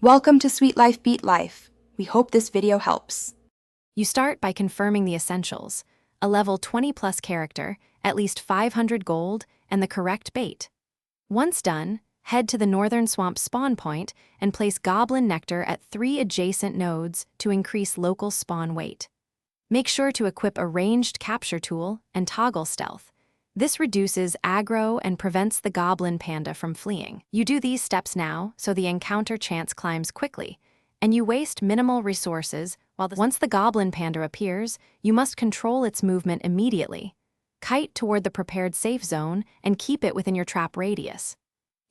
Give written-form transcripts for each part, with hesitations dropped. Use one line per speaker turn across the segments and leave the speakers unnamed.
Welcome to Sweet Life Beat Life. We hope this video helps.
You start by confirming the essentials: a level 20 plus character, at least 500 gold, and the correct bait. Once done, head to the Northern Swamp spawn point and place Goblin Nectar at 3 adjacent nodes to increase local spawn weight. Make sure to equip a ranged capture tool and toggle stealth. This reduces aggro and prevents the Goblin Panda from fleeing. You do these steps now so the encounter chance climbs quickly, and you waste minimal resources once the Goblin Panda appears, you must control its movement immediately. Kite toward the prepared safe zone and keep it within your trap radius.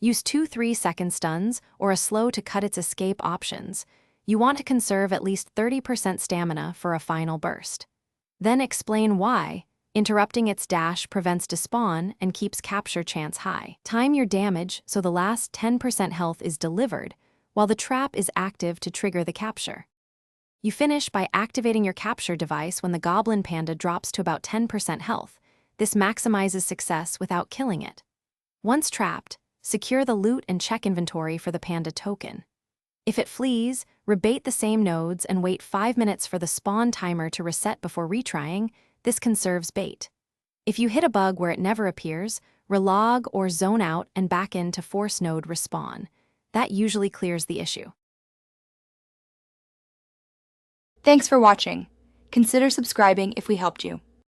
Use 2 3-second stuns or a slow to cut its escape options. You want to conserve at least 30% stamina for a final burst. Then explain why. Interrupting its dash prevents despawn and keeps capture chance high. Time your damage so the last 10% health is delivered, while the trap is active to trigger the capture. You finish by activating your capture device when the Goblin Panda drops to about 10% health. This maximizes success without killing it. Once trapped, secure the loot and check inventory for the Panda token. If it flees, rebait the same nodes and wait 5 minutes for the spawn timer to reset before retrying. This conserves bait. If you hit a bug where it never appears, relog or zone out and back in to force node respawn. That usually clears the issue.
Thanks for watching. Consider subscribing if we helped you.